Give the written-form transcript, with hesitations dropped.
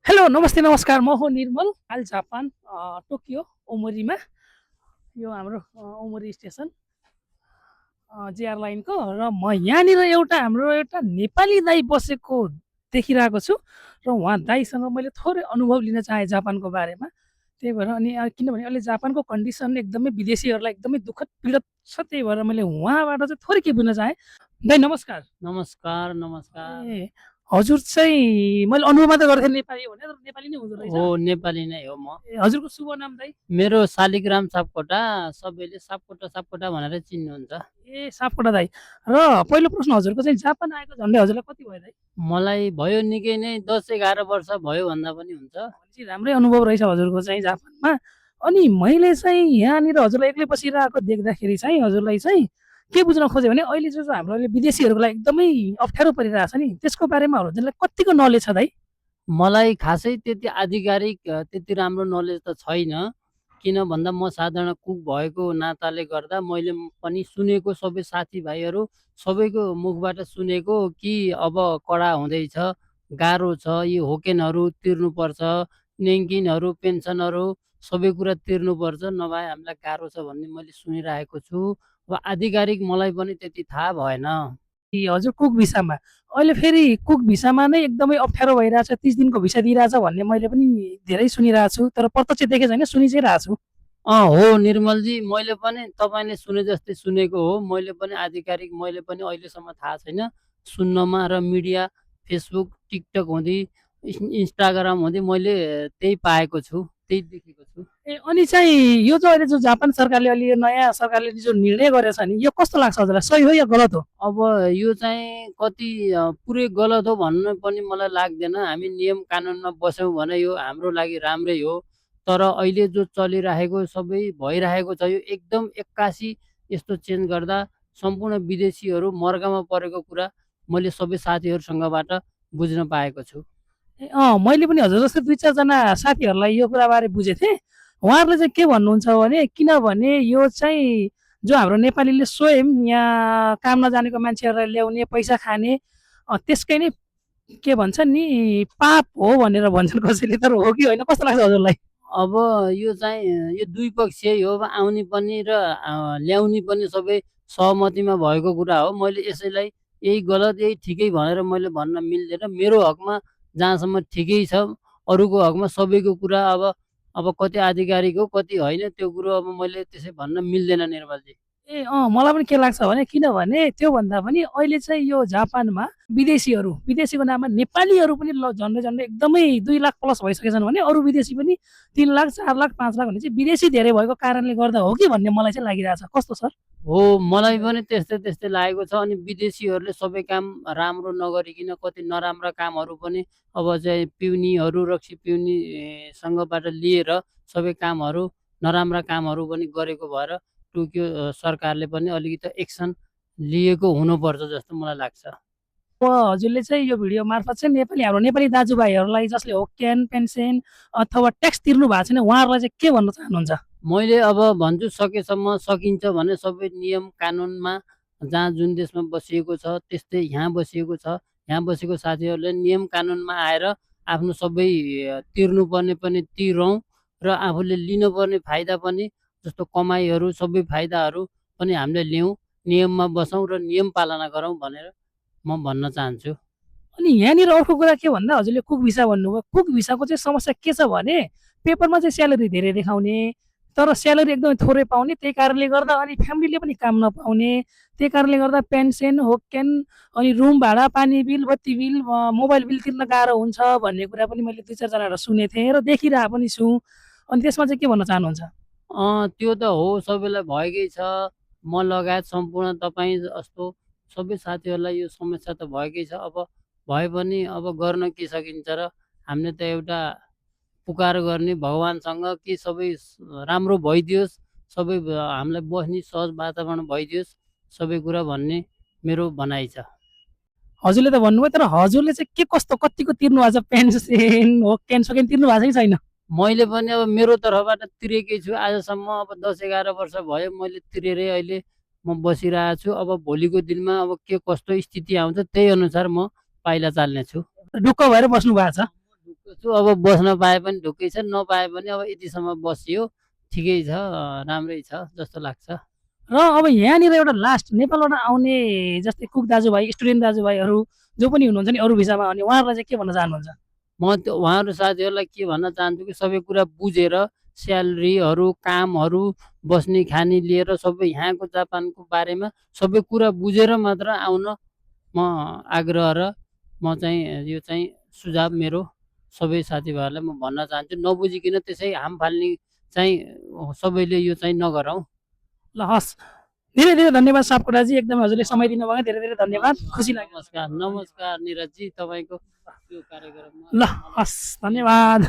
Hello नमस्ते नमस्कार म हो निर्मल हाल जापान टोकियो ओमोरीमा यो हाम्रो ओमोरी स्टेसन जेआर लाइनको र म यहाँनिर हाम्रो एउटा नेपाली दाइ बसेको देखिरहेको छु र उहाँ दाइसँग मैले थोरै अनुभव लिन चाहेँ जापानको बारेमा त्यही भएर अनि किनभने अहिले जापानको कन्डिसन एकदमै विदेशीहरूलाई एकदमै दुःखद पीडित छ त्यही भएर मैले उहाँबाट चाहिँ थोरै के बुझ्न चाहेँ दाइ नमस्कार नमस्कार, नमस्कार। ए हजुर चाहिँ मैले अनुभव मात्रै गरेको थिएँ नेपाली हो भने तर नेपाली नै हुँदो रहेछ हो, नेपाली नै हो म। ए हजुरको शुभ नाम दाइ मेरो शालिग्राम सापकोटा, सबैले सापकोटा सापकोटा भनेर चिन्नुहुन्छ। ए सापकोटा दाइ र पहिलो प्रश्न हजुरको चाहिँ जापान आएको झन्डै हजुरलाई कति भयो दाइ मलाई भयो निकै नै 10-11 वर्ष भयो भन्दा पनि हुन्छ। भनेपछि राम्रै अनुभव रहेछ हजुरको चाहिँ जापानमा अनि मैले चाहिँ यहाँनिर हजुरलाई एक्लै बसिरहेको देख्दाखेरि चाहिँ हजुरलाई चाहिँ के बुझ्न खोजेँ भने अहिले जो हाम्रो अहिले विदेशीहरूको लागि एकदमै अप्ठ्यारो परिरहेछ नि त्यसको बारेमा हजुरलाई कतिको नलेज छ दाइ मलाई खासै त्यति आधिकारिक त्यति राम्रो नलेज त छैन। किन भन्दा म साधारण कुक भएको नाताले गर्दा मैले पनि सुनेको सबै साथीभाइहरू सबैको मुखबाट सुनेको कि अब कडा हुँदैछ, गाह्रो छ, यी होकेनहरू तिर्नुपर्छ, नेङ्गिनहरू, पेन्सनहरू सबै कुरा तिर्नुपर्छ, नभए हामीलाई गाह्रो छ भन्ने मैले सुनिरहेको छु। अब आधिकारिक मलाई पनि त्यति थाहा भएन। हजुर कुक भिसामा अहिले फेरि कुक भिसामा नै एकदमै अप्ठ्यारो भइरहेछ 30 दिनको भिसा दिइरहेछ भन्ने मैले पनि धेरै सुनिरहेको छु तर प्रत्यक्ष देखेको छैन सुनि चाहिँ रहेको छु हो निर्मलजी, मैले पनि तपाईँले सुने जस्तै सुनेको हो। मैले पनि आधिकारिक मैले पनि अहिलेसम्म थाहा छैन। सुन्नमा र मिडिया फेसबुक, टिकटक हुँदी, इन्स्टाग्राम हुँदी मैले त्यही पाएको छु, त्यही देखेको छु। ए अनि चाहिँ यो जो अहिले जो जापान सरकारले अलि यो नयाँ सरकारले जो निर्णय गरेछ नि यो कस्तो लाग्छ हजुरलाई सही हो या गलत हो अब यो चाहिँ कति पुरै गलत हो भन्नु पनि मलाई लाग्दैन। हामी नियम कानुनमा बस्यौँ भने यो हाम्रो लागि राम्रै हो। तर अहिले जो चलिरहेको सबै भइरहेको छ यो एकदम 81 यस्तो चेन्ज गर्दा सम्पूर्ण विदेशीहरू मर्कामा परेको कुरा मैले सबै साथीहरूसँगबाट बुझ्न पाएको छु। ए मैले पनि हजुर जस्तै दुई चारजना साथीहरूलाई यो कुराबारे बुझेको थिएँ उहाँहरूले चाहिँ के भन्नुहुन्छ भने किनभने यो चाहिँ जो हाम्रो नेपालीले स्वयं यहाँ काम नजानेको मान्छेहरूलाई ल्याउने पैसा खाने त्यसकै नै के भन्छन् नि पाप हो भनेर भन्छन् कसैले तर हो कि होइन कस्तो लाग्छ हजुरलाई अब यो चाहिँ यो दुई पक्षीय हो। अब आउने पनि र ल्याउने पनि सबै सहमतिमा भएको कुरा हो। मैले यसैलाई यही गलत यही ठिकै भनेर मैले भन्न मिल्दैन। मेरो हकमा जहाँसम्म ठिकै छ, अरूको हकमा सबैको कुरा अब कति आधिकारिक हो कति होइन त्यो कुरो अब मैले त्यसै भन्न मिल्दैन निर्मलजी। ए मलाई पनि के लाग्छ भने किनभने त्योभन्दा पनि अहिले चाहिँ यो जापानमा विदेशीको नाममा नेपालीहरू पनि झन्डै झन्डै एकदमै 2 लाख प्लस भइसकेछन् भने अरू विदेशी पनि 3 लाख 4 लाख 5 लाख भने चाहिँ विदेशी धेरै भएको कारणले गर्दा हो कि भन्ने मलाई चाहिँ लागिरहेछ कस्तो सर हो, मलाई पनि त्यस्तै त्यस्तै लागेको छ। अनि विदेशीहरूले सबै काम राम्रो नगरिकन कति नराम्रा कामहरू पनि अब चाहिँ पिउनीहरू, रक्सी पिउनी सँगबाट लिएर सबै कामहरू नराम्रा कामहरू पनि गरेको भएर टोकियो सरकारले पनि अलिकति एक्सन लिएको हुनुपर्छ जस्तो मलाई लाग्छ। हजुरले चाहिँ यो भिडियो मार्फत चाहिँ हाम्रो नेपाली दाजुभाइहरूलाई जसले होक्यान पेन्सन अथवा ट्याक्स तिर्नु भएको छैन उहाँहरूलाई चाहिँ के भन्न चाहनुहुन्छ मैले अब भन्छु सकेसम्म सकिन्छ भने सबै नियम कानुनमा जहाँ जुन देशमा बसिएको छ त्यस्तै यहाँ बसिएको छ। यहाँ बसेको साथीहरूले नियम कानुनमा आएर आफ्नो सबै तिर्नुपर्ने पनि तिरौँ र आफूले लिनुपर्ने फाइदा पनि जस्तो कमाइहरू सबै फाइदाहरू पनि हामीले लियौँ, नियममा बसौँ र नियम पालना गरौँ भनेर म भन्न चाहन्छु। अनि यहाँनिर अर्को कुरा के भन्दा हजुरले कुक भिसा भन्नुभयो कुक भिसाको चाहिँ समस्या के छ भने पेपरमा चाहिँ स्यालेरी धेरै देखाउने तर स्यालेरी एकदमै थोरै पाउने त्यही कारणले गर्दा अनि फ्यामिलीले पनि काम नपाउने त्यही कारणले गर्दा पेन्सन होक्यान अनि रुम भाडा पानी बिल बत्ती बिल मोबाइल बिल तिर्न गाह्रो हुन्छ भन्ने कुरा पनि मैले 2 4जनाबाट सुनेको थिएँ र देखिरहेको पनि छु अनि त्यसमा चाहिँ के भन्न चाहनुहुन्छ त्यो त हो सबैलाई भएकै छ। म लगायत सम्पूर्ण तपाईँ जस्तो सबै साथीहरूलाई यो समस्या त भएकै छ। अब भए पनि अब गर्न के सकिन्छ र हामीले त एउटा पुकार गर्ने भगवानसँग कि सबै राम्रो भइदियोस्, सबै हामीलाई बस्ने सहज वातावरण भइदियोस्, सबै कुरा भन्ने मेरो भनाइ छ। हजुरले त भन्नुभयो तर हजुरले चाहिँ के कस्तो कतिको तिर्नु भएको छ पेन्सन होक्यान सोक्यान तिर्नु भएको छ कि छैन मैले पनि अब मेरो तर्फबाट तिरेकै छु आजसम्म। अब 10-11 वर्ष भयो मैले तिरेरै अहिले म बसिरहेको छु। अब भोलिको दिनमा अब के कस्तो स्थिति आउँछ त्यही अनुसार म पाइला चाल्नेछु। ढुक्क भएर बस्नु भएको छ ढुक्क गर्छु। अब बस्न पाए पनि ढुक्कै छ, नपाए पनि अब यतिसम्म बसियो ठिकै छ, राम्रै छ जस्तो लाग्छ। र अब यहाँनिर एउटा लास्ट नेपालबाट आउने जस्तै कुक दाजुभाइ, स्टुडेन्ट दाजुभाइहरू जो पनि हुनुहुन्छ नि अरू भिसामा आउने, उहाँहरूलाई चाहिँ के भन्न चाहनुहुन्छ? म त्यो उहाँहरू साथीहरूलाई के भन्न चाहन्छु कि सबै कुरा बुझेर स्यालेरीहरू, कामहरू, बस्ने खाने लिएर सबै यहाँको जापानको बारेमा सबै कुरा बुझेर मात्र आउन म आग्रह र म चाहिँ यो चाहिँ सुझाव मेरो सबै साथीभाइहरूलाई म भन्न चाहन्छु। नबुझिकन त्यसै हाम फाल्ने चाहिँ सबैले यो चाहिँ नगरौँ। ल हस्, धेरै धेरै धन्यवाद सापकोटाजी, एकदम हजुरले समय दिनुभयो, धेरै धेरै धन्यवाद, खुसी लाग्यो। नमस्कार, नमस्कार निरजजी, तपाईँको यो कार्यक्रममा ल हस्, धन्यवाद।